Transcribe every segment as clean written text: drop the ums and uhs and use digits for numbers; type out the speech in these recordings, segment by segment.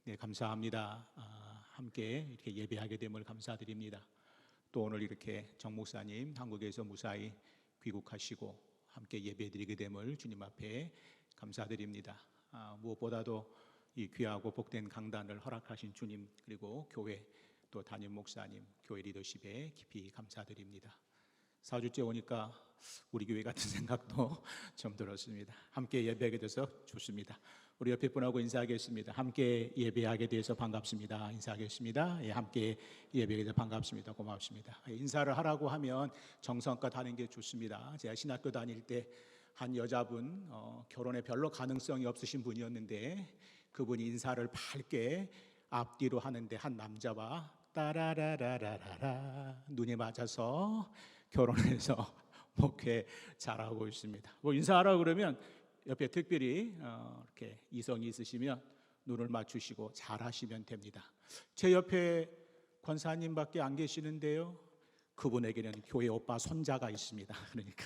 네, 감사합니다. 함께 이렇게 예배하게 됨을 감사드립니다. 또 오늘 이렇게 정 목사님 한국에서 무사히 귀국하시고 함께 예배드리게 됨을 주님 앞에 감사드립니다. 무엇보다도 이 귀하고 복된 강단을 허락하신 주님, 그리고 교회 또 담임 목사님, 교회 리더십에 깊이 감사드립니다. 4주째 오니까 우리 교회 같은 생각도 좀 들었습니다. 함께 예배하게 돼서 좋습니다. 우리 옆에 분하고 인사하겠습니다. 함께 예배하게 돼서 반갑습니다. 인사하겠습니다. 함께 예배하게 돼서 반갑습니다. 고맙습니다. 인사를 하라고 하면 정성껏 하는 게 좋습니다. 제가 신학교 다닐 때 한 여자분, 결혼에 별로 가능성이 없으신 분이었는데 그분이 인사를 밝게 앞뒤로 하는데 한 남자와 따라라라라라 눈이 맞아서 결혼해서 목회 잘하고 있습니다. 뭐 인사하라고 그러면 옆에 특별히 이렇게 이성이 있으시면 눈을 맞추시고 잘하시면 됩니다. 제 옆에 권사님밖에 안 계시는데요, 그분에게는 교회 오빠 손자가 있습니다. 그러니까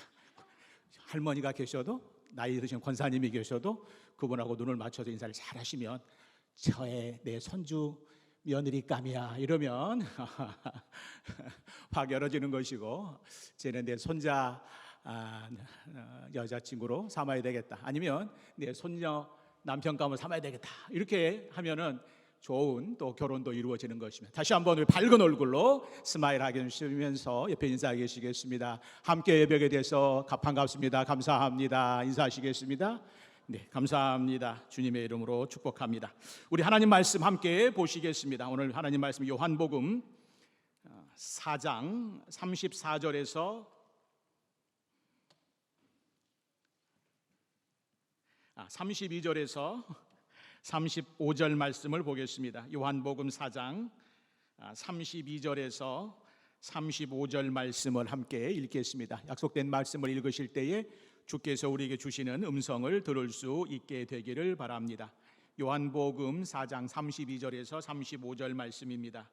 할머니가 계셔도, 나이 드신 권사님이 계셔도 그분하고 눈을 맞춰서 인사를 잘하시면 내 손주 며느리감이야 이러면 확 열어지는 것이고, 쟤는 내 손자 여자친구로 삼아야 되겠다, 아니면 내 손녀 남편감을 삼아야 되겠다, 이렇게 하면은 좋은 또 결혼도 이루어지는 것입니다. 다시 한번 밝은 얼굴로 스마일 하시면서 옆에 인사해 계시겠습니다. 함께 예배에 대해서 반갑습니다. 감사합니다. 인사하시겠습니다. 네, 감사합니다. 주님의 이름으로 축복합니다. 우리 하나님 말씀 함께 보시겠습니다. 오늘 하나님 말씀 요한복음 4장 34절에서 32절에서 35절 말씀을 보겠습니다. 요한복음 4장 32절에서 35절 말씀을 함께 읽겠습니다. 약속된 말씀을 읽으실 때에 주께서 우리에게 주시는 음성을 들을 수 있게 되기를 바랍니다. 요한복음 4장 32절에서 35절 말씀입니다.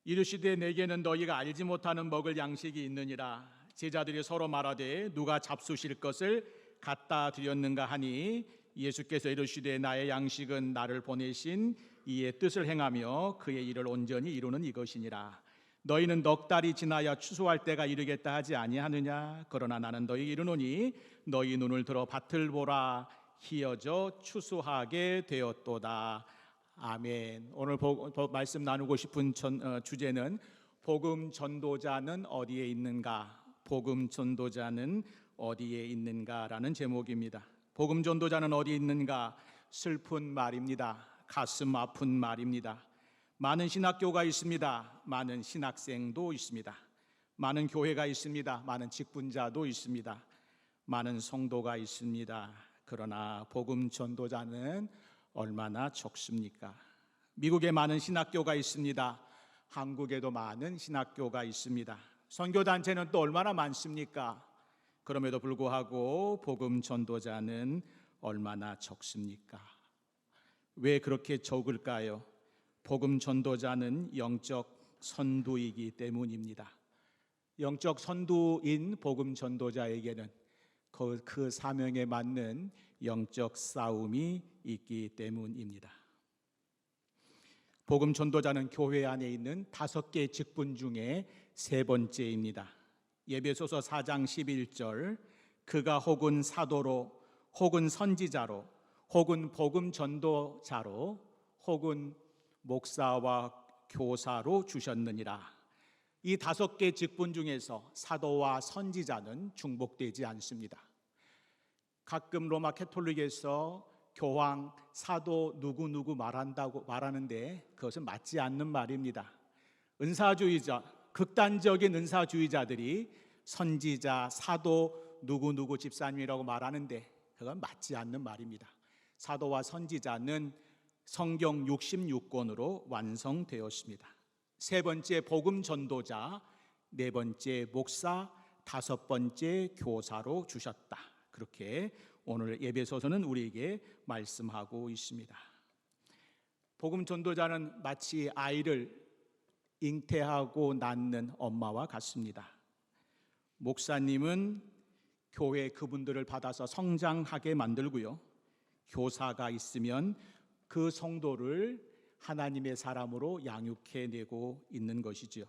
이르시되 내게는 너희가 알지 못하는 먹을 양식이 있느니라. 제자들이 서로 말하되 누가 잡수실 것을 갖다 드렸는가 하니 예수께서 이르시되 나의 양식은 나를 보내신 이의 뜻을 행하며 그의 일을 온전히 이루는 이것이니라. 너희는 넉 달이 지나야 추수할 때가 이르겠다 하지 아니하느냐? 그러나 나는 너희 이르노니 너희 눈을 들어 밭을 보라. 희어져 추수하게 되었도다. 아멘. 오늘 말씀 나누고 싶은 주제는 복음 전도자는 어디에 있는가? 복음 전도자는 어디에 있는가라는 제목입니다. 복음 전도자는 어디에 있는가? 슬픈 말입니다. 가슴 아픈 말입니다. 많은 신학교가 있습니다. 많은 신학생도 있습니다. 많은 교회가 있습니다. 많은 직분자도 있습니다. 많은 성도가 있습니다. 그러나 복음 전도자는 얼마나 적습니까? 미국에 많은 신학교가 있습니다. 한국에도 많은 신학교가 있습니다. 선교단체는 또 얼마나 많습니까? 그럼에도 불구하고 복음 전도자는 얼마나 적습니까? 왜 그렇게 적을까요? 복음 전도자는 영적 선두이기 때문입니다. 영적 선두인 복음 전도자에게는 그 사명에 맞는 영적 싸움이 있기 때문입니다. 복음 전도자는 교회 안에 있는 5개 직분 중에 3번째입니다. 에베소서 4장 11절, 그가 혹은 사도로 혹은 선지자로 혹은 복음 전도자로 혹은 목사와 교사로 주셨느니라. 이 5개 직분 중에서 사도와 선지자는 중복되지 않습니다. 가끔 로마 캐톨릭에서 교황, 사도 누구누구 말하는데 그것은 맞지 않는 말입니다. 은사주의자, 극단적인 은사주의자들이 선지자, 사도 누구누구 집사님이라고 말하는데 그건 맞지 않는 말입니다. 사도와 선지자는 성경 66권으로 완성되었습니다. 3번째 복음 전도자, 4번째 목사, 5번째 교사로 주셨다. 그렇게 오늘 에베소서는 우리에게 말씀하고 있습니다. 복음 전도자는 마치 아이를 잉태하고 낳는 엄마와 같습니다. 목사님은 교회 그분들을 받아서 성장하게 만들고요, 교사가 있으면 그 성도를 하나님의 사람으로 양육해내고 있는 것이지요.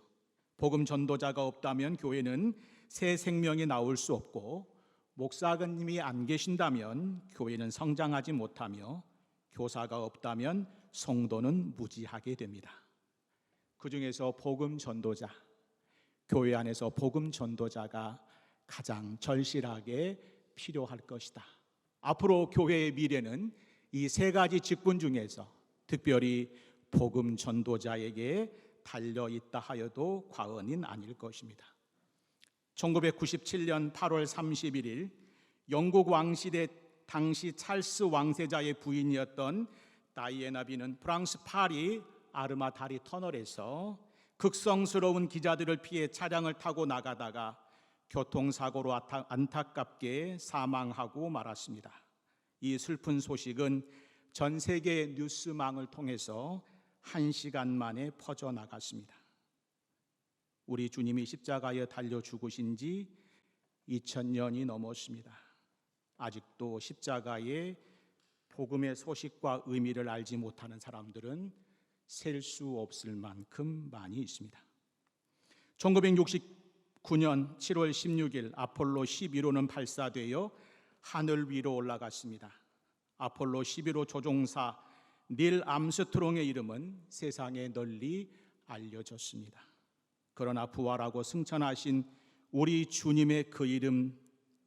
복음 전도자가 없다면 교회는 새 생명이 나올 수 없고, 목사님이 안 계신다면 교회는 성장하지 못하며, 교사가 없다면 성도는 무지하게 됩니다. 그 중에서 복음 전도자, 교회 안에서 복음 전도자가 가장 절실하게 필요할 것이다. 앞으로 교회의 미래는 이 세 가지 직분 중에서 특별히 복음 전도자에게 달려 있다 하여도 과언이 아닐 것입니다. 1997년 8월 31일 영국 왕실의 당시 찰스 왕세자의 부인이었던 다이애나 비는 프랑스 파리 아르마다리 터널에서 극성스러운 기자들을 피해 차량을 타고 나가다가 교통사고로 안타깝게 사망하고 말았습니다. 이 슬픈 소식은 전 세계 뉴스망을 통해서 1시간 만에 퍼져나갔습니다. 우리 주님이 십자가에 달려 죽으신 지 2000년이 넘었습니다. 아직도 십자가의 복음의 소식과 의미를 알지 못하는 사람들은 셀 수 없을 만큼 많이 있습니다. 1969년 7월 16일 아폴로 11호는 발사되어 하늘 위로 올라갔습니다. 아폴로 11호 조종사 닐 암스트롱의 이름은 세상에 널리 알려졌습니다. 그러나 부활하고 승천하신 우리 주님의 그 이름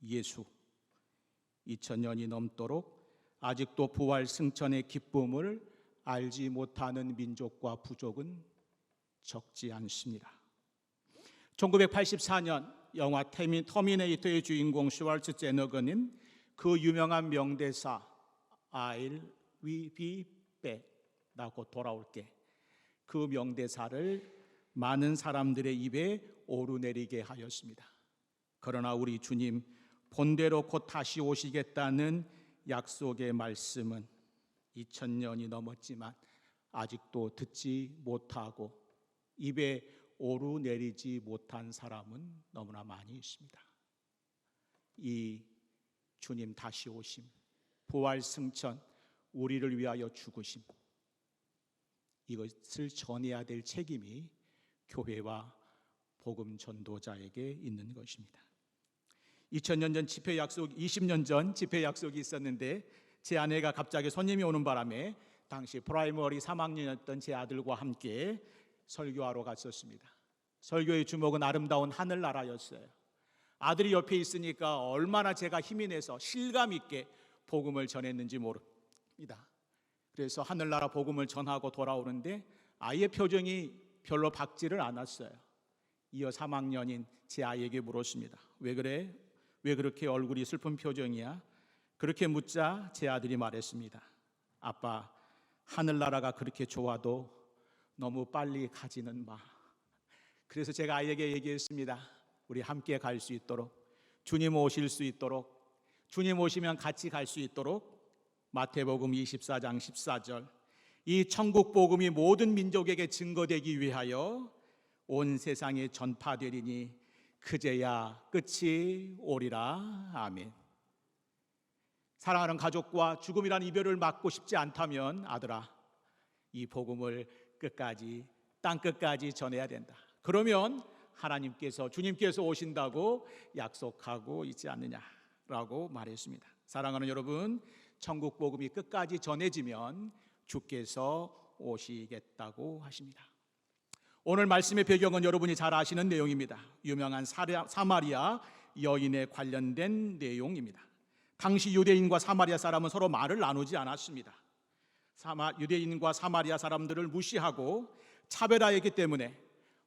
예수, 2000년이 넘도록 아직도 부활 승천의 기쁨을 알지 못하는 민족과 부족은 적지 않습니다. 1984년 영화 터미네이터의 주인공 슈왈츠제너거는 그 유명한 명대사 I'll be back 라고 돌아올게, 그 명대사를 많은 사람들의 입에 오르내리게 하였습니다. 그러나 우리 주님 본대로 곧 다시 오시겠다는 약속의 말씀은 2000년이 넘었지만 아직도 듣지 못하고 입에 오르내리지 못한 사람은 너무나 많이 있습니다. 이 주님 다시 오심, 부활 승천, 우리를 위하여 죽으심, 이것을 전해야 될 책임이 교회와 복음 전도자에게 있는 것입니다. 20년 전 집회 약속, 20년 전 집회 약속이 있었는데 제 아내가 갑자기 손님이 오는 바람에 당시 프라이머리 3학년이었던 제 아들과 함께 설교하러 갔었습니다. 설교의 주목은 아름다운 하늘나라였어요. 아들이 옆에 있으니까 얼마나 제가 힘이 내서 실감 있게 복음을 전했는지 모릅니다. 그래서 하늘나라 복음을 전하고 돌아오는데 아이의 표정이 별로 밝지를 않았어요. 이어 3학년인 제 아이에게 물었습니다. 왜 그래? 왜 그렇게 얼굴이 슬픈 표정이야? 그렇게 묻자 제 아들이 말했습니다. 아빠, 하늘나라가 그렇게 좋아도 너무 빨리 가지는 마. 그래서 제가 아이에게 얘기했습니다. 우리 함께 갈 수 있도록, 주님 오실 수 있도록, 주님 오시면 같이 갈 수 있도록 마태복음 24장 14절, 이 천국 복음이 모든 민족에게 증거되기 위하여 온 세상에 전파되리니 그제야 끝이 오리라. 아멘. 사랑하는 가족과 죽음이란 이별을 막고 싶지 않다면 아들아, 이 복음을 끝까지, 땅끝까지 전해야 된다. 그러면 하나님께서, 주님께서 오신다고 약속하고 있지 않느냐라고 말했습니다. 사랑하는 여러분, 천국 복음이 끝까지 전해지면 주께서 오시겠다고 하십니다. 오늘 말씀의 배경은 여러분이 잘 아시는 내용입니다. 유명한 사마리아 여인에 관련된 내용입니다. 당시 유대인과 사마리아 사람은 서로 말을 나누지 않았습니다. 유대인과 사마리아 사람들을 무시하고 차별화했기 때문에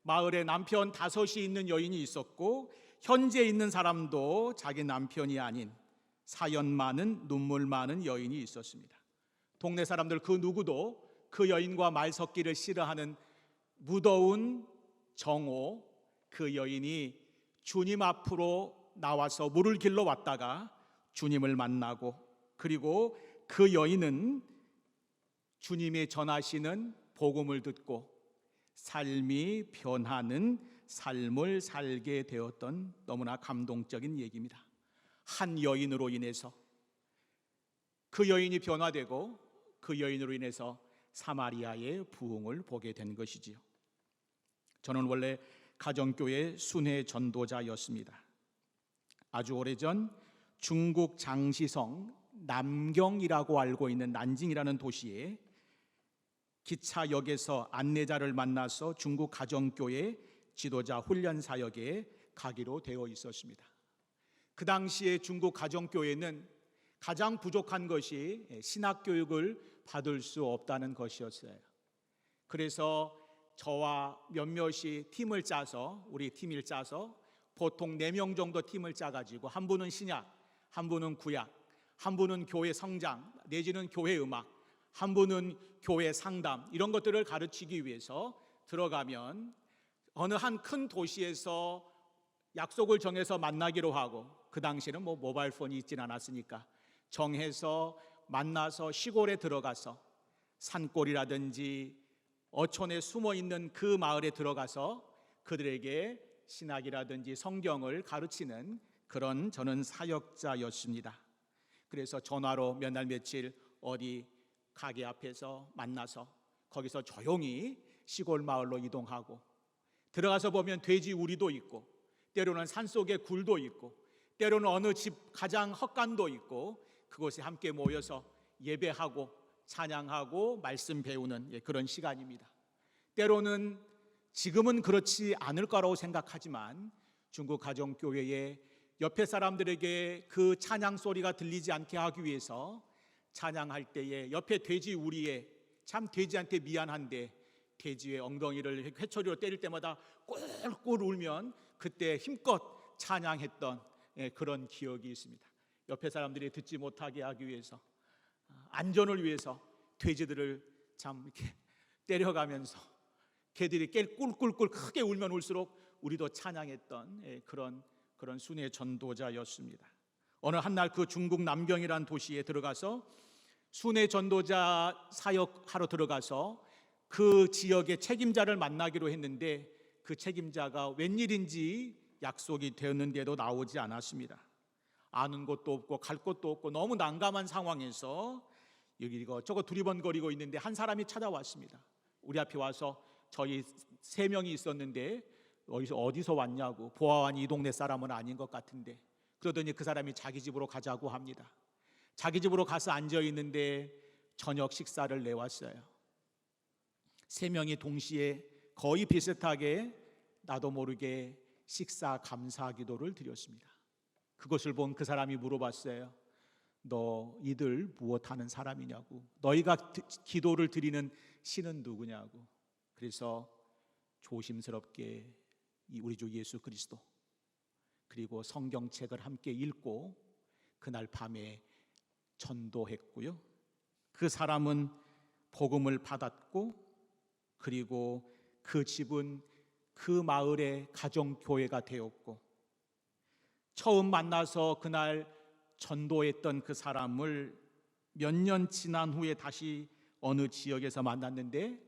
마을에 남편 5이 있는 여인이 있었고, 현재 있는 사람도 자기 남편이 아닌 사연 많은, 눈물 많은 여인이 있었습니다. 동네 사람들 그 누구도 그 여인과 말 섞기를 싫어하는 무더운 정오, 그 여인이 주님 앞으로 나와서 물을 길러 왔다가 주님을 만나고, 그리고 그 여인은 주님이 전하시는 복음을 듣고 삶이 변하는 삶을 살게 되었던 너무나 감동적인 얘기입니다. 한 여인으로 인해서 그 여인이 변화되고 그 여인으로 인해서 사마리아의 부흥을 보게 된 것이지요. 저는 원래 가정교회 순회 전도자였습니다. 아주 오래전 중국 장시성 남경이라고 알고 있는 난징이라는 도시에 기차역에서 안내자를 만나서 중국 가정교회 지도자 훈련 사역에 가기로 되어 있었습니다. 그 당시에 중국 가정교회는 가장 부족한 것이 신학교육을 받을 수 없다는 것이었어요. 그래서 저와 몇몇이 팀을 짜서 보통 4명 정도 팀을 짜가지고 한 분은 신약, 한 분은 구약, 한 분은 교회 성장 내지는 교회 음악, 한 분은 교회 상담, 이런 것들을 가르치기 위해서 들어가면 어느 한 큰 도시에서 약속을 정해서 만나기로 하고, 그 당시에는 모바일폰이 있진 않았으니까 정해서 만나서 시골에 들어가서 산골이라든지 어촌에 숨어 있는 그 마을에 들어가서 그들에게 신학이라든지 성경을 가르치는 그런 저는 사역자였습니다. 그래서 전화로 몇 날 며칠 어디 가게 앞에서 만나서 거기서 조용히 시골 마을로 이동하고, 들어가서 보면 돼지 우리도 있고, 때로는 산속에 굴도 있고, 때로는 어느 집 가장 헛간도 있고, 그곳에 함께 모여서 예배하고 찬양하고 말씀 배우는 그런 시간입니다. 때로는 지금은 그렇지 않을 거라고 생각하지만 중국 가정교회의 옆에 사람들에게 그 찬양 소리가 들리지 않게 하기 위해서 찬양할 때에 옆에 돼지 우리에, 참 돼지한테 미안한데 돼지의 엉덩이를 회초리로 때릴 때마다 꿀꿀 울면 그때 힘껏 찬양했던 그런 기억이 있습니다. 옆에 사람들이 듣지 못하게 하기 위해서, 안전을 위해서 돼지들을 참 이렇게 때려가면서 개들이 꿀꿀꿀 크게 울면 울수록 우리도 찬양했던 그런 순회 전도자였습니다. 어느 한날 그 중국 남경이라는 도시에 들어가서 순회 전도자 사역하러 들어가서 그 지역의 책임자를 만나기로 했는데, 그 책임자가 웬일인지 약속이 되었는데도 나오지 않았습니다. 아는 곳도 없고 갈 곳도 없고 너무 난감한 상황에서 이거 두리번거리고 있는데 한 사람이 찾아왔습니다. 우리 앞에 와서 저희 3명이 있었는데 어디서 왔냐고, 보아하니 이 동네 사람은 아닌 것 같은데, 그러더니 그 사람이 자기 집으로 가자고 합니다. 자기 집으로 가서 앉아 있는데 저녁 식사를 내왔어요. 3명이 동시에 거의 비슷하게 나도 모르게 식사 감사 기도를 드렸습니다. 그것을 본 그 사람이 물어봤어요. 너 이들 무엇하는 사람이냐고, 너희가 기도를 드리는 신은 누구냐고. 그래서 조심스럽게 우리 주 예수 그리스도 그리고 성경책을 함께 읽고 그날 밤에 전도했고요. 그 사람은 복음을 받았고, 그리고 그 집은 그 마을의 가정교회가 되었고, 처음 만나서 그날 전도했던 그 사람을 몇 년 지난 후에 다시 어느 지역에서 만났는데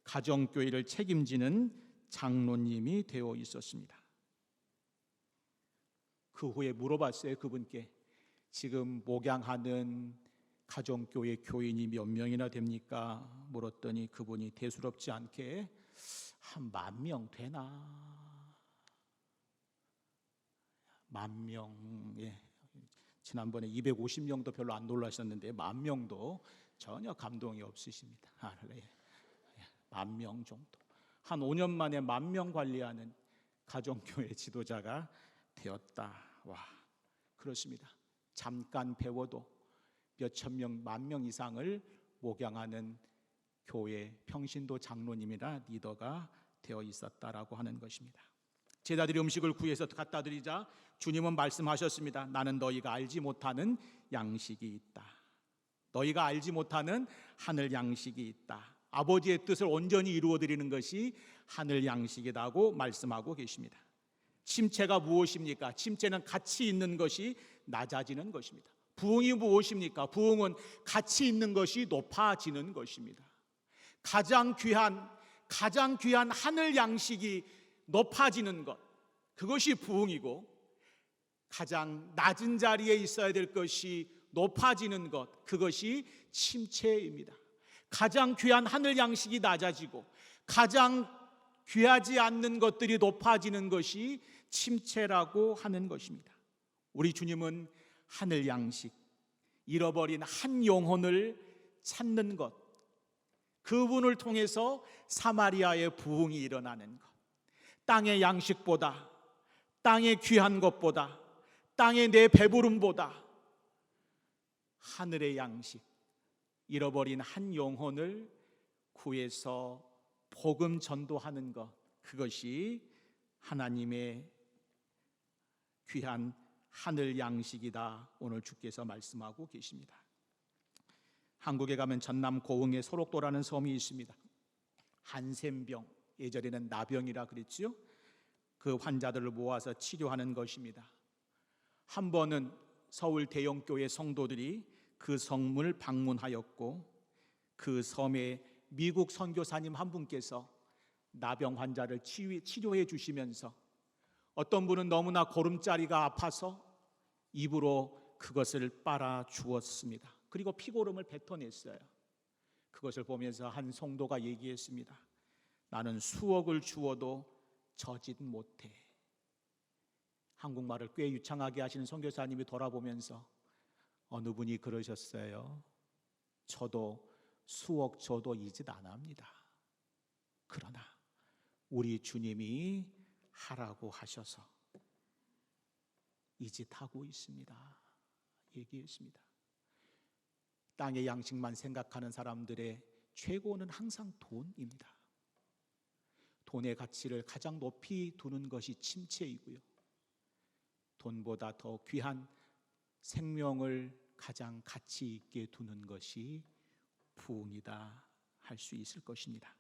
가정교회를 책임지는 장로님이 되어 있었습니다. 그 후에 물어봤어요. 그분께 지금 목양하는 가정교회 교인이 몇 명이나 됩니까? 물었더니 그분이 대수롭지 않게 한 10,000명 되나? 10,000명. 지난번에 250명도 별로 안 놀라셨는데 10,000명도 전혀 감동이 없으십니다. 10,000명 정도. 한 5년 만에 10,000명 관리하는 가정교회 지도자가 되었다. 와, 그렇습니다. 잠깐 배워도 몇천 명, 10,000명 이상을 목양하는 교회 평신도 장로님이나 리더가 되어 있었다라고 하는 것입니다. 제자들이 음식을 구해서 갖다 드리자 주님은 말씀하셨습니다. 나는 너희가 알지 못하는 양식이 있다. 너희가 알지 못하는 하늘 양식이 있다. 아버지의 뜻을 온전히 이루어 드리는 것이 하늘 양식이라고 말씀하고 계십니다. 침체가 무엇입니까? 침체는 가치 있는 것이 낮아지는 것입니다. 부흥이 무엇입니까? 부흥은 가치 있는 것이 높아지는 것입니다. 가장 귀한 하늘 양식이 높아지는 것, 그것이 부흥이고, 가장 낮은 자리에 있어야 될 것이 높아지는 것, 그것이 침체입니다. 가장 귀한 하늘 양식이 낮아지고 가장 귀하지 않는 것들이 높아지는 것이 침체라고 하는 것입니다. 우리 주님은 하늘 양식, 잃어버린 한 영혼을 찾는 것, 그분을 통해서 사마리아의 부흥이 일어나는 것, 땅의 양식보다, 땅의 귀한 것보다, 땅의 내 배부름보다 하늘의 양식, 잃어버린 한 영혼을 구해서 복음 전도하는 것, 그것이 하나님의 귀한 하늘 양식이다. 오늘 주께서 말씀하고 계십니다. 한국에 가면 전남 고흥에 소록도라는 섬이 있습니다. 한센병, 예전에는 나병이라 그랬지요. 그 환자들을 모아서 치료하는 것입니다. 한 번은 서울 대형교회 성도들이 그 성을 방문하였고, 그 섬에 미국 선교사님 한 분께서 나병 환자를 치료해 주시면서 어떤 분은 너무나 고름자리가 아파서 입으로 그것을 빨아 주었습니다. 그리고 피고름을 뱉어냈어요. 그것을 보면서 한 성도가 얘기했습니다. 나는 수억을 주어도 저짓 못해. 한국말을 꽤 유창하게 하시는 선교사님이 돌아보면서 어느 분이 그러셨어요. 저도 수억 줘도 이 짓 안 합니다. 그러나 우리 주님이 하라고 하셔서 이 짓 하고 있습니다. 얘기했습니다. 땅의 양식만 생각하는 사람들의 최고는 항상 돈입니다. 돈의 가치를 가장 높이 두는 것이 침체이고요, 돈보다 더 귀한 생명을 가장 가치 있게 두는 것이 부흥이다 할 수 있을 것입니다.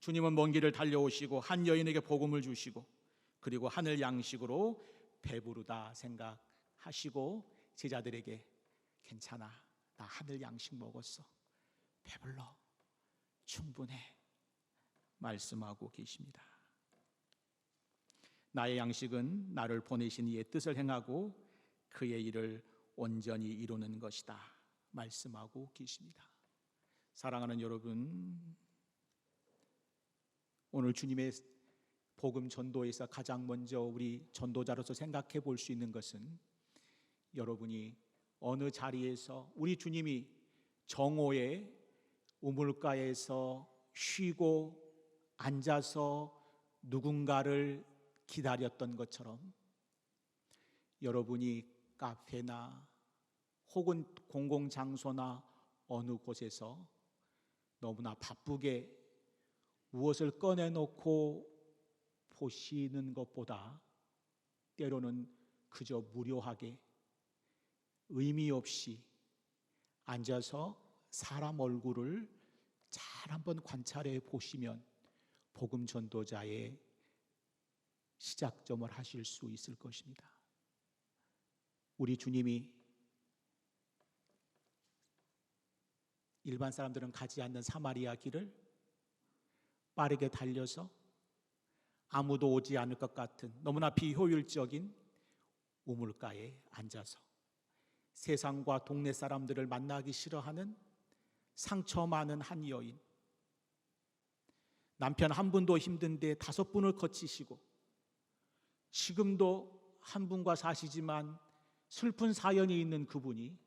주님은 먼 길을 달려오시고 한 여인에게 복음을 주시고, 그리고 하늘 양식으로 배부르다 생각하시고 제자들에게 괜찮아, 나 하늘 양식 먹었어, 배불러, 충분해 말씀하고 계십니다. 나의 양식은 나를 보내신 이의 뜻을 행하고 그의 일을 온전히 이루는 것이다 말씀하고 계십니다. 사랑하는 여러분, 오늘 주님의 복음 전도에서 가장 먼저 우리 전도자로서 생각해 볼 수 있는 것은, 여러분이 어느 자리에서 우리 주님이 정오에 우물가에서 쉬고 앉아서 누군가를 기다렸던 것처럼, 여러분이 카페나 혹은 공공장소나 어느 곳에서 너무나 바쁘게 무엇을 꺼내놓고 보시는 것보다 때로는 그저 무료하게 의미 없이 앉아서 사람 얼굴을 잘 한번 관찰해 보시면 복음 전도자의 시작점을 하실 수 있을 것입니다. 우리 주님이 일반 사람들은 가지 않는 사마리아 길을 빠르게 달려서 아무도 오지 않을 것 같은 너무나 비효율적인 우물가에 앉아서 세상과 동네 사람들을 만나기 싫어하는 상처 많은 한 여인, 남편 한 분도 힘든데 5분을 거치시고 지금도 한 분과 사시지만 슬픈 사연이 있는 그분이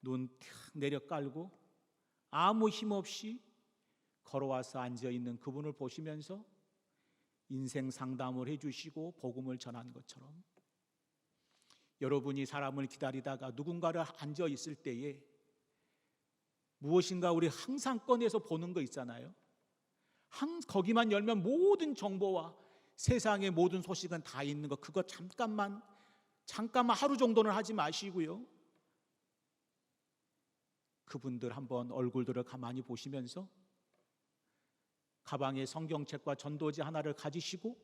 눈 탁 내려 깔고 아무 힘 없이 걸어와서 앉아있는 그분을 보시면서 인생 상담을 해주시고 복음을 전한 것처럼, 여러분이 사람을 기다리다가 누군가를 앉아있을 때에 무엇인가 우리 항상 꺼내서 보는 거 있잖아요. 거기만 열면 모든 정보와 세상의 모든 소식은 다 있는 거, 그거 잠깐만 하루 정도는 하지 마시고요, 그분들 한번 얼굴들을 가만히 보시면서 가방에 성경책과 전도지 하나를 가지시고,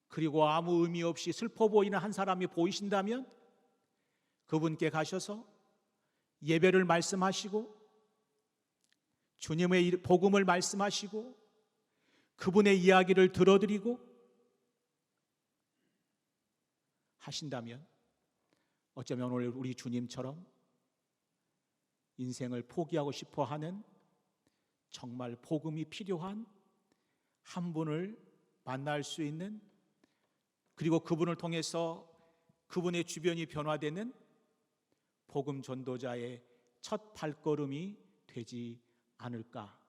그리고 아무 의미 없이 슬퍼 보이는 한 사람이 보이신다면 그분께 가셔서 예배를 말씀하시고 주님의 복음을 말씀하시고 그분의 이야기를 들어드리고 하신다면 어쩌면 오늘 우리 주님처럼 인생을 포기하고 싶어 하는, 정말 복음이 필요한 한 분을 만날 수 있는, 그리고 그분을 통해서 그분의 주변이 변화되는 복음 전도자의 첫 발걸음이 되지 않을까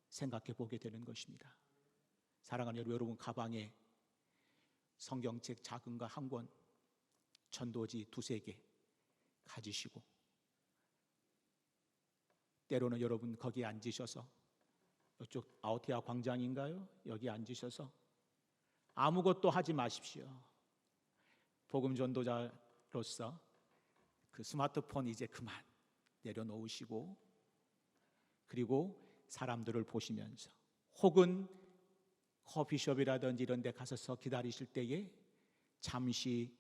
생각해 보게 되는 것입니다. 사랑하는 여러분, 가방에 성경책 작은 거 한 권, 전도지 두세 개 가지시고, 때로는 여러분 거기에 앉으셔서, 이쪽 아우티아 광장인가요? 여기 앉으셔서 아무것도 하지 마십시오. 복음 전도자로서 그 스마트폰 이제 그만 내려놓으시고, 그리고 사람들을 보시면서, 혹은 커피숍이라든지 이런 데 가서 기다리실 때에 잠시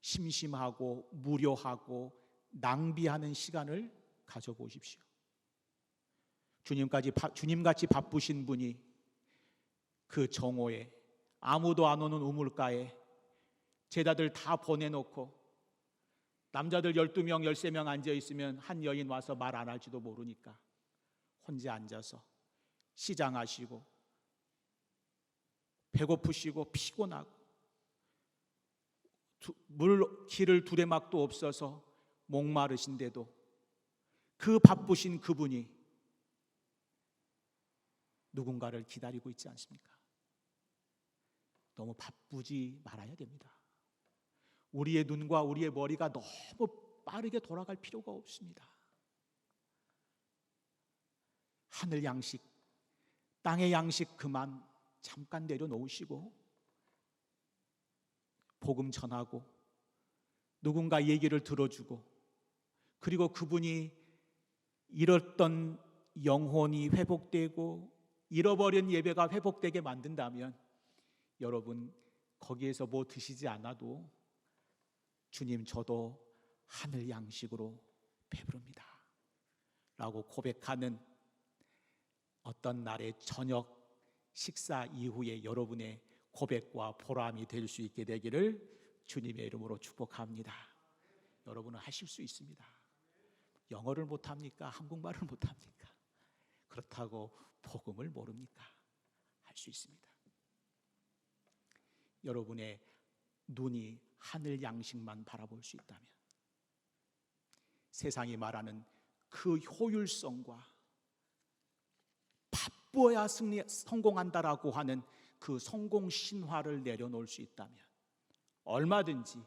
심심하고 무료하고 낭비하는 시간을 가져보십시오. 주님같이 바쁘신 분이 그 정오에, 아무도 안 오는 우물가에 제자들 다 보내놓고 남자들 12명, 13명 앉아있으면 한 여인 와서 말 안 할지도 모르니까 혼자 앉아서 시장하시고, 배고프시고 피곤하고 길을 두레막도 없어서 목마르신데도 그 바쁘신 그분이 누군가를 기다리고 있지 않습니까? 너무 바쁘지 말아야 됩니다. 우리의 눈과 우리의 머리가 너무 빠르게 돌아갈 필요가 없습니다. 하늘 양식, 땅의 양식 그만 잠깐 내려놓으시고 복음 전하고, 누군가 얘기를 들어주고, 그리고 그분이 잃었던 영혼이 회복되고 잃어버린 예배가 회복되게 만든다면, 여러분 거기에서 뭐 드시지 않아도 주님, 저도 하늘 양식으로 배부릅니다 라고 고백하는 어떤 날의 저녁 식사 이후에 여러분의 고백과 보람이 될 수 있게 되기를 주님의 이름으로 축복합니다. 여러분은 하실 수 있습니다. 영어를 못합니까? 한국말을 못합니까? 그렇다고 복음을 모릅니까? 할 수 있습니다. 여러분의 눈이 하늘 양식만 바라볼 수 있다면, 세상이 말하는 그 효율성과 바빠야 성공한다라고 하는 그 성공 신화를 내려놓을 수 있다면 얼마든지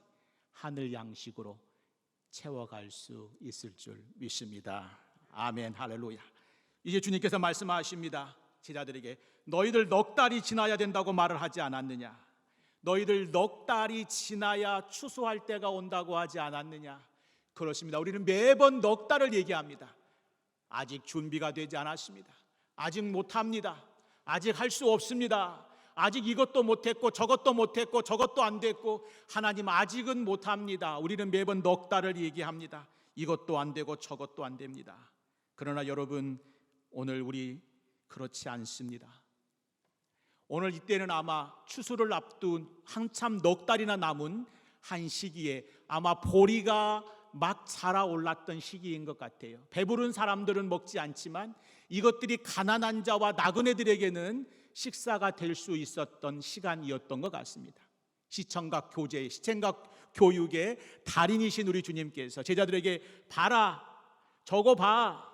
하늘 양식으로 채워갈 수 있을 줄 믿습니다. 아멘, 할렐루야. 이제 주님께서 말씀하십니다. 제자들에게, 너희들 넉 달이 지나야 된다고 말을 하지 않았느냐? 너희들 넉 달이 지나야 추수할 때가 온다고 하지 않았느냐? 그렇습니다. 우리는 매번 넉 달을 얘기합니다. 아직 준비가 되지 않았습니다. 아직 못합니다. 아직 할 수 없습니다. 아직 이것도 못했고 저것도 못했고 저것도 안 됐고, 하나님 아직은 못합니다. 우리는 매번 넉 달을 얘기합니다. 이것도 안 되고 저것도 안 됩니다. 그러나 여러분, 오늘 우리 그렇지 않습니다. 오늘 이때는 아마 추수를 앞둔 한참 넉 달이나 남은 한 시기에 아마 보리가 막 자라올랐던 시기인 것 같아요. 배부른 사람들은 먹지 않지만 이것들이 가난한 자와 나그네들에게는 식사가 될 수 있었던 시간이었던 것 같습니다. 시청각 교제, 시청각 교육의 달인이신 우리 주님께서 제자들에게, 봐라, 저거 봐,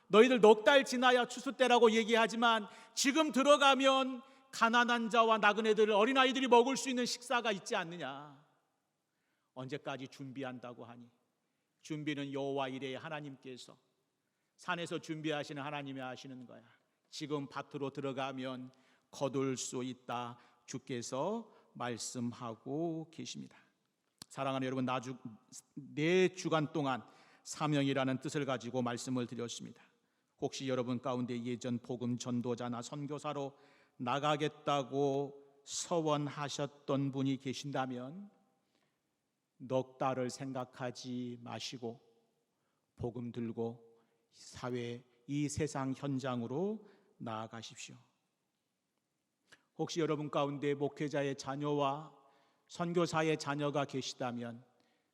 너희들 넉 달 지나야 추수 때라고 얘기하지만 지금 들어가면 가난한 자와 나그네들, 어린아이들이 먹을 수 있는 식사가 있지 않느냐? 언제까지 준비한다고 하니? 준비는 여호와 이레의 하나님께서, 산에서 준비하시는 하나님이 하시는 거야. 지금 밭으로 들어가면 거둘 수 있다, 주께서 말씀하고 계십니다. 사랑하는 여러분, 네 주간 동안 사명이라는 뜻을 가지고 말씀을 드렸습니다. 혹시 여러분 가운데 예전 복음 전도자나 선교사로 나가겠다고 서원하셨던 분이 계신다면 넉 달을 생각하지 마시고 복음 들고 사회, 이 세상 현장으로 나아가십시오. 혹시 여러분 가운데 목회자의 자녀와 선교사의 자녀가 계시다면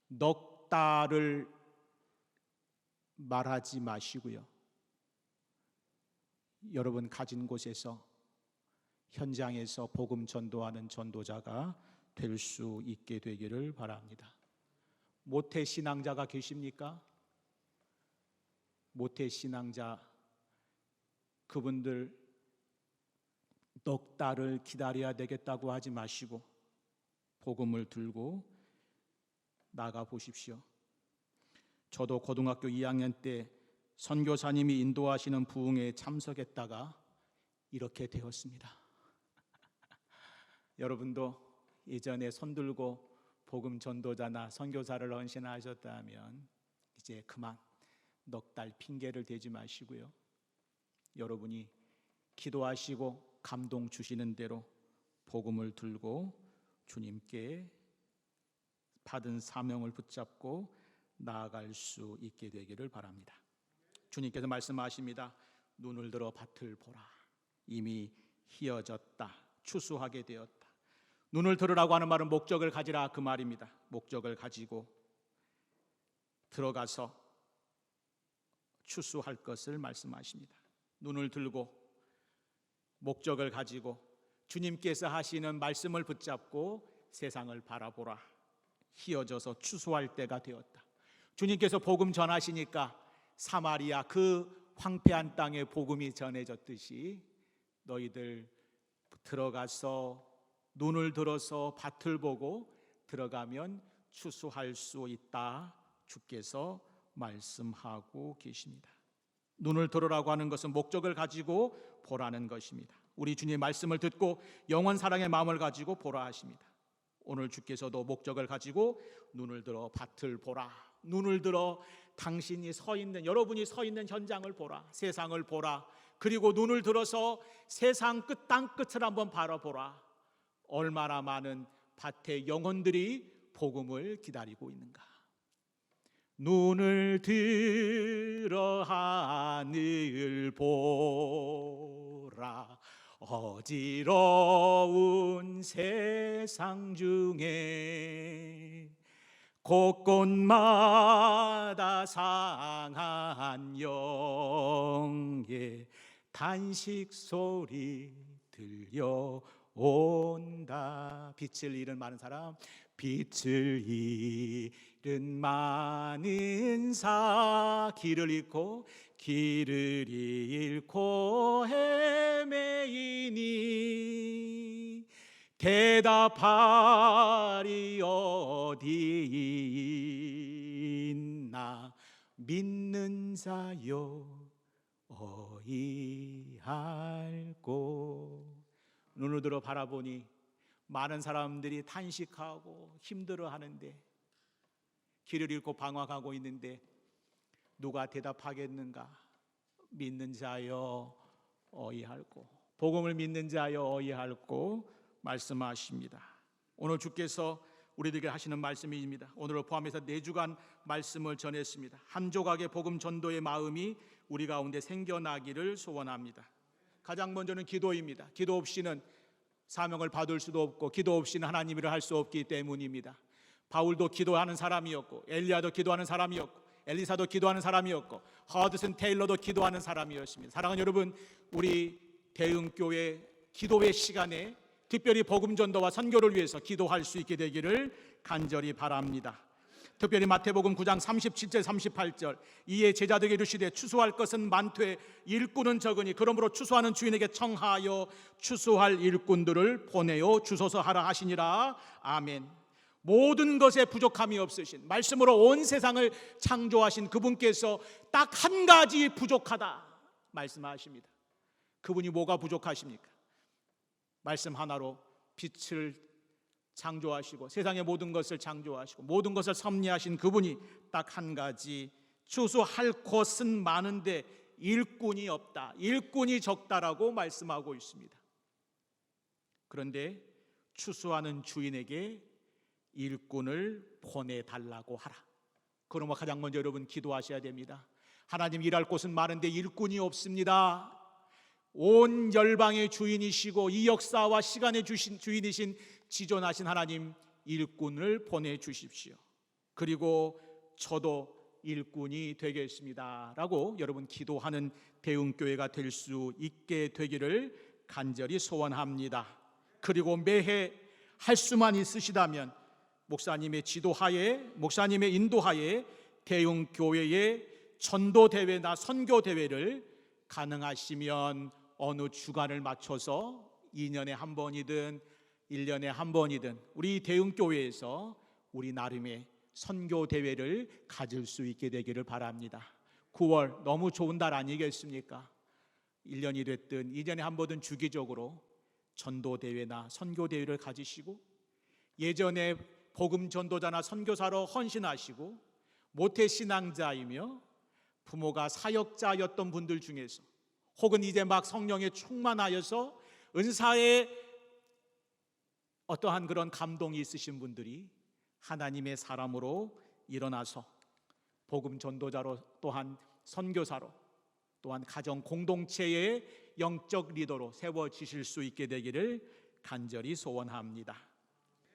넉 넉다를 말하지 마시고요. 여러분 가진 곳에서 현장에서 복음 전도하는 전도자가 될 수 있게 되기를 바랍니다. 모태 신앙자가 계십니까? 모태 신앙자, 그분들 넉 달을 기다려야 되겠다고 하지 마시고 복음을 들고 나가 보십시오. 저도 고등학교 2학년 때 선교사님이 인도하시는 부흥회에 참석했다가 이렇게 되었습니다. 여러분도 예전에 손들고 복음 전도자나 선교사를 헌신하셨다면 이제 그만 넉 달 핑계를 대지 마시고요. 여러분이 기도하시고 감동 주시는 대로 복음을 들고 주님께 받은 사명을 붙잡고 나아갈 수 있게 되기를 바랍니다. 주님께서 말씀하십니다. 눈을 들어 밭을 보라. 이미 희어졌다. 추수하게 되었다. 눈을 들으라고 하는 말은 목적을 가지라 그 말입니다. 목적을 가지고 들어가서 추수할 것을 말씀하십니다. 눈을 들고 목적을 가지고 주님께서 하시는 말씀을 붙잡고 세상을 바라보라. 희어져서 추수할 때가 되었다. 주님께서 복음 전하시니까 사마리아 그 황폐한 땅에 복음이 전해졌듯이 너희들 들어가서 눈을 들어서 밭을 보고 들어가면 추수할 수 있다. 주께서 말씀하고 계십니다. 눈을 들으라고 하는 것은 목적을 가지고 보라는 것입니다. 우리 주님의 말씀을 듣고 영원 사랑의 마음을 가지고 보라 하십니다. 오늘 주께서도 목적을 가지고 눈을 들어 밭을 보라. 눈을 들어 당신이 서 있는, 여러분이 서 있는 현장을 보라. 세상을 보라. 그리고 눈을 들어서 세상 끝 땅 끝을 한번 바라보라. 얼마나 많은 밭의 영혼들이 복음을 기다리고 있는가. 눈을 들어 하늘 보라. 어지러운 세상 중에 곳곳마다 상한 영의 단식 소리 들려온다. 빛을 잃은 많은 사람, 빛을 잃은 많은 사, 길을 잃고 헤매이니 대답하리 어디 있나. 믿는 자여 어이할꼬. 눈을 들어 바라보니 많은 사람들이 탄식하고 힘들어하는데, 길을 잃고 방황하고 있는데 누가 대답하겠는가. 믿는 자여 어이할꼬. 복음을 믿는 자여 어이할꼬 말씀하십니다. 오늘 주께서 우리들에게 하시는 말씀입니다. 오늘을 포함해서 4주간 말씀을 전했습니다. 한 조각의 복음 전도의 마음이 우리 가운데 생겨나기를 소원합니다. 가장 먼저는 기도입니다. 기도 없이는 사명을 받을 수도 없고 기도 없이는 하나님 일을 할 수 없기 때문입니다. 바울도 기도하는 사람이었고 엘리야도 기도하는 사람이었고 엘리사도 기도하는 사람이었고 허드슨 테일러도 기도하는 사람이었습니다. 사랑하는 여러분, 우리 대응교회 기도회 시간에 특별히 복음 전도와 선교를 위해서 기도할 수 있게 되기를 간절히 바랍니다. 특별히 마태복음 9장 37절 38절, 이에 제자들에게 이르시되 추수할 것은 많되 일꾼은 적으니 그러므로 추수하는 주인에게 청하여 추수할 일꾼들을 보내어 주소서 하라 하시니라. 아멘. 모든 것에 부족함이 없으신, 말씀으로 온 세상을 창조하신 그분께서 딱 한 가지 부족하다 말씀하십니다. 그분이 뭐가 부족하십니까? 말씀 하나로 빛을 창조하시고 세상의 모든 것을 창조하시고 모든 것을 섭리하신 그분이 딱 한 가지, 추수할 곳은 많은데 일꾼이 없다, 일꾼이 적다라고 말씀하고 있습니다. 그런데 추수하는 주인에게 일꾼을 보내달라고 하라. 그러면 가장 먼저 여러분 기도하셔야 됩니다. 하나님, 일할 곳은 많은데 일꾼이 없습니다. 온 열방의 주인이시고 이 역사와 시간의 주인이신 지존하신 하나님, 일꾼을 보내주십시오. 그리고 저도 일꾼이 되겠습니다 라고 여러분 기도하는 대흥교회가 될 수 있게 되기를 간절히 소원합니다. 그리고 매해 할 수만 있으시다면 목사님의 지도하에, 목사님의 인도하에 대흥교회의 전도대회나 선교대회를 가능하시면 어느 주간을 맞춰서 2년에 한 번이든 1년에 한 번이든 우리 대흥교회에서 우리 나름의 선교대회를 가질 수 있게 되기를 바랍니다. 9월 너무 좋은 달 아니겠습니까? 1년이 됐든 2년에 한 번은 주기적으로 전도대회나 선교대회를 가지시고, 예전에 복음 전도자나 선교사로 헌신하시고 모태신앙자이며 부모가 사역자였던 분들 중에서, 혹은 이제 막 성령에 충만하여서 은사에 어떠한 그런 감동이 있으신 분들이 하나님의 사람으로 일어나서 복음 전도자로, 또한 선교사로, 또한 가정 공동체의 영적 리더로 세워지실 수 있게 되기를 간절히 소원합니다.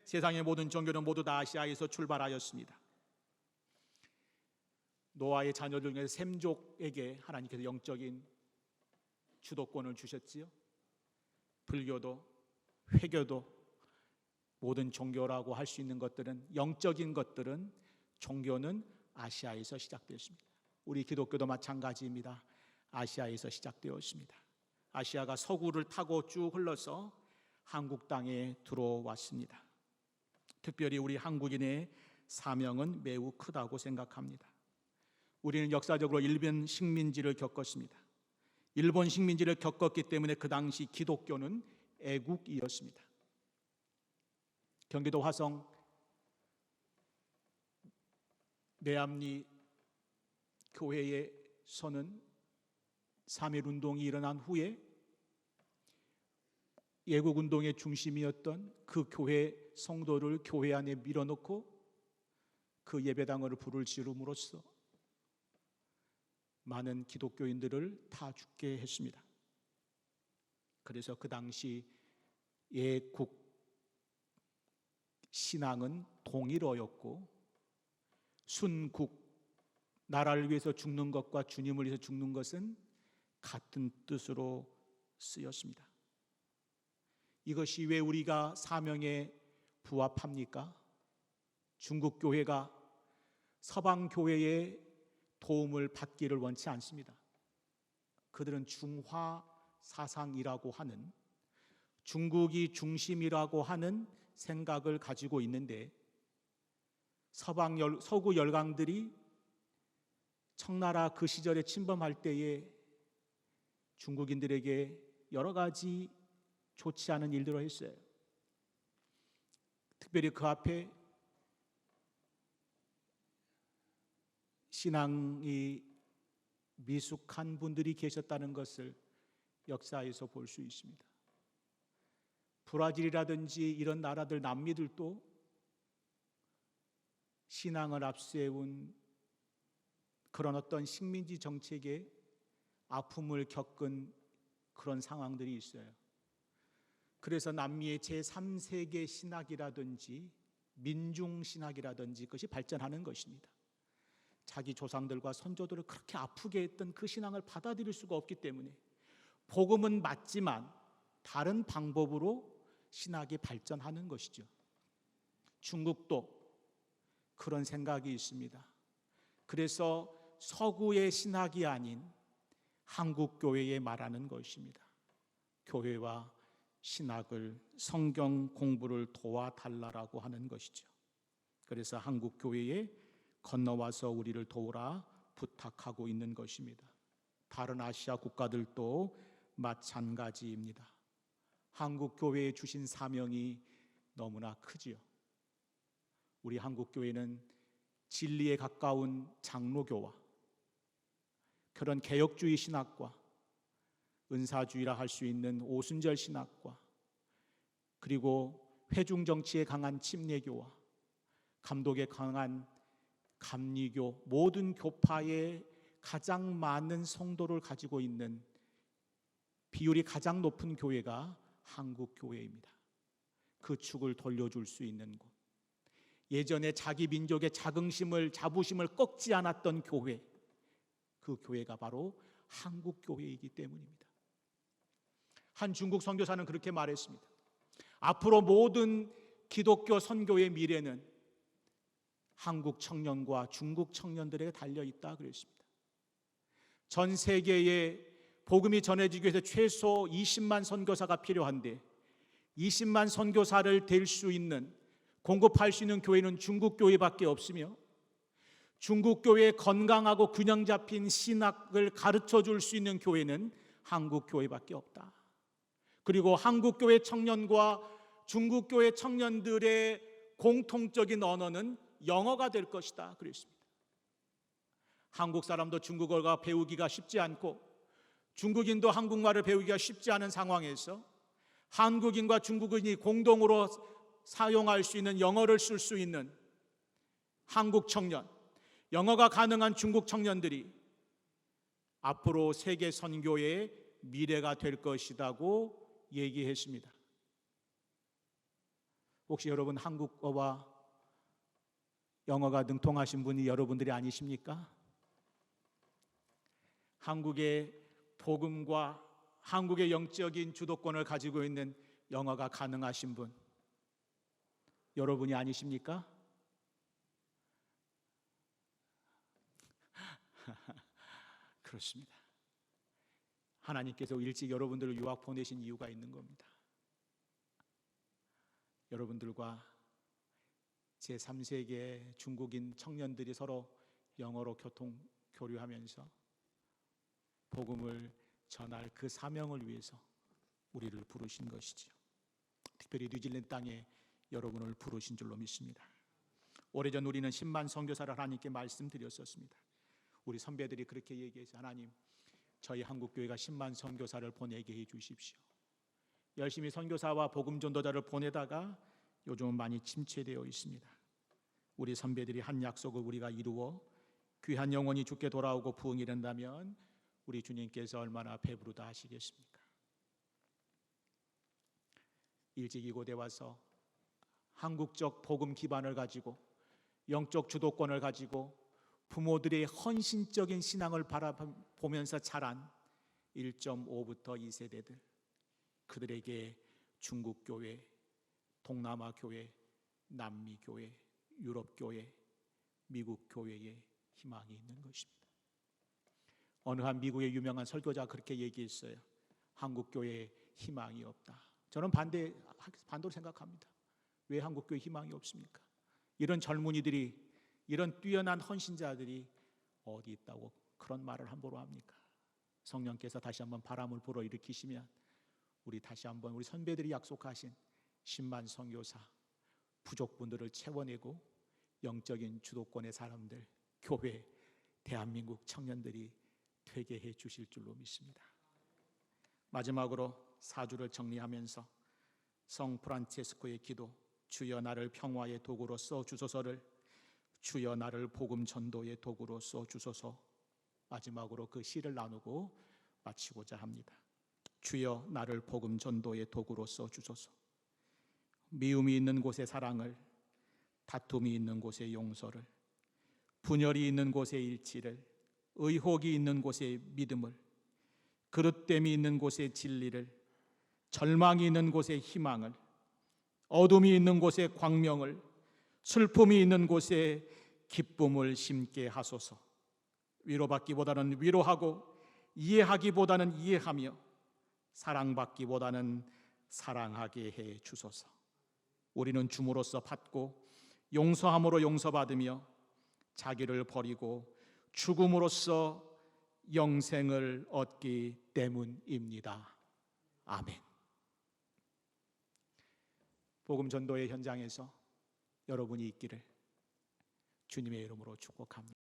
세상의 모든 종교는 모두 다 아시아에서 출발하였습니다. 노아의 자녀들 중에 셈족에게 하나님께서 영적인 주도권을 주셨지요. 불교도 회교도 모든 종교라고 할 수 있는 것들은, 영적인 것들은, 종교는 아시아에서 시작되었습니다. 우리 기독교도 마찬가지입니다. 아시아에서 시작되었습니다. 아시아가 서구를 타고 쭉 흘러서 한국 땅에 들어왔습니다. 특별히 우리 한국인의 사명은 매우 크다고 생각합니다. 우리는 역사적으로 일본 식민지를 겪었습니다. 일본 식민지를 겪었기 때문에 그 당시 기독교는 애국이었습니다. 경기도 화성 내암리 교회에서는 3.1운동이 일어난 후에 예국운동의 중심이었던 그 교회 성도를 교회 안에 밀어넣고 그 예배당을 불을 지름으로써 많은 기독교인들을 다 죽게 했습니다. 그래서 그 당시 예국 신앙은 동일어였고, 순국, 나라를 위해서 죽는 것과 주님을 위해서 죽는 것은 같은 뜻으로 쓰였습니다. 이것이 왜 우리가 사명에 부합합니까? 중국 교회가 서방 교회의 도움을 받기를 원치 않습니다. 그들은 중화 사상이라고 하는, 중국이 중심이라고 하는 생각을 가지고 있는데, 서구 열강들이 청나라 그 시절에 침범할 때에 중국인들에게 여러 가지 좋지 않은 일들을 했어요. 특별히 그 앞에 신앙이 미숙한 분들이 계셨다는 것을 역사에서 볼 수 있습니다. 브라질이라든지 이런 나라들, 남미들도 신앙을 앞세운 그런 어떤 식민지 정책에 아픔을 겪은 그런 상황들이 있어요. 그래서 남미의 제3세계 신학이라든지 민중신학이라든지 그것이 발전하는 것입니다. 자기 조상들과 선조들을 그렇게 아프게 했던 그 신앙을 받아들일 수가 없기 때문에 복음은 맞지만 다른 방법으로 신학이 발전하는 것이죠. 중국도 그런 생각이 있습니다. 그래서 서구의 신학이 아닌 한국 교회에 말하는 것입니다. 교회와 신학을, 성경 공부를 도와달라고 하는 것이죠. 그래서 한국 교회에 건너와서 우리를 도우라 부탁하고 있는 것입니다. 다른 아시아 국가들도 마찬가지입니다. 한국 교회에 주신 사명이 너무나 크지요. 우리 한국 교회는 진리에 가까운 장로교와 그런 개혁주의 신학과 은사주의라 할 수 있는 오순절 신학과, 그리고 회중 정치에 강한 침례교와 감독에 강한 감리교, 모든 교파에 가장 많은 성도를 가지고 있는, 비율이 가장 높은 교회가 한국 교회입니다. 그 축을 돌려줄 수 있는 곳. 예전에 자기 민족의 자부심을 꺾지 않았던 교회, 그 교회가 바로 한국 교회이기 때문입니다. 한 중국 선교사는 그렇게 말했습니다. 앞으로 모든 기독교 선교의 미래는 한국 청년과 중국 청년들에게 달려있다 그랬습니다. 전 세계에 복음이 전해지기 위해서 최소 20만 선교사가 필요한데 20만 선교사를 될 수 있는, 공급할 수 있는 교회는 중국 교회밖에 없으며 중국 교회의 건강하고 균형 잡힌 신학을 가르쳐 줄 수 있는 교회는 한국 교회밖에 없다. 그리고 한국 교회 청년과 중국 교회 청년들의 공통적인 언어는 영어가 될 것이다 그랬습니다. 한국 사람도 중국어가 배우기가 쉽지 않고 중국인도 한국말을 배우기가 쉽지 않은 상황에서 한국인과 중국인이 공동으로 사용할 수 있는 영어를 쓸 수 있는 한국 청년, 영어가 가능한 중국 청년들이 앞으로 세계 선교의 미래가 될 것이라고 얘기했습니다. 혹시 여러분 한국어와 영어가 능통하신 분이 여러분들이 아니십니까? 한국의 복음과 한국의 영적인 주도권을 가지고 있는 영어가 가능하신 분 여러분이 아니십니까? 그렇습니다. 하나님께서 일찍 여러분들을 유학 보내신 이유가 있는 겁니다. 여러분들과 제3세계 중국인 청년들이 서로 영어로 교류하면서 복음을 전할 그 사명을 위해서 우리를 부르신 것이지요. 특별히 뉴질랜드 땅에 여러분을 부르신 줄로 믿습니다. 오래전 우리는 10만 선교사를 하나님께 말씀드렸었습니다. 우리 선배들이 그렇게 얘기해서 하나님, 저희 한국교회가 10만 선교사를 보내게 해 주십시오. 열심히 선교사와 복음 전도자를 보내다가 요즘은 많이 침체되어 있습니다. 우리 선배들이 한 약속을 우리가 이루어 귀한 영혼이 주께 돌아오고 부흥이 된다면 우리 주님께서 얼마나 배부르다 하시겠습니까? 일찍 이곳에 와서 한국적 복음 기반을 가지고 영적 주도권을 가지고 부모들의 헌신적인 신앙을 바라보면서 자란 1.5부터 2세대들, 그들에게 중국교회, 동남아교회, 남미교회, 유럽교회, 미국교회의 희망이 있는 것입니다. 어느 한 미국의 유명한 설교자가 그렇게 얘기했어요. 한국교회에 희망이 없다. 저는 반대로 생각합니다. 왜 한국교회에 희망이 없습니까? 이런 젊은이들이, 이런 뛰어난 헌신자들이 어디 있다고 그런 말을 함부로 합니까? 성령께서 다시 한번 바람을 불어일으키시면 우리 다시 한번 우리 선배들이 약속하신 10만 선교사, 부족분들을 채워내고 영적인 주도권의 사람들, 교회, 대한민국 청년들이 되게 해 주실 줄로 믿습니다. 마지막으로 사주를 정리하면서 성 프란체스코의 기도, 주여 나를 평화의 도구로 써 주소서를 주여 나를 복음 전도의 도구로 써 주소서, 마지막으로 그 시를 나누고 마치고자 합니다. 주여 나를 복음 전도의 도구로 써 주소서. 미움이 있는 곳에 사랑을, 다툼이 있는 곳에 용서를, 분열이 있는 곳에 일치를, 의혹이 있는 곳에 믿음을, 그릇됨이 있는 곳에 진리를, 절망이 있는 곳에 희망을, 어둠이 있는 곳에 광명을, 슬픔이 있는 곳에 기쁨을 심게 하소서. 위로받기보다는 위로하고 이해하기보다는 이해하며 사랑받기보다는 사랑하게 해 주소서. 우리는 줌으로써 받고 용서함으로 용서받으며 자기를 버리고 죽음으로써 영생을 얻기 때문입니다. 아멘. 복음 전도의 현장에서 여러분이 있기를 주님의 이름으로 축복합니다.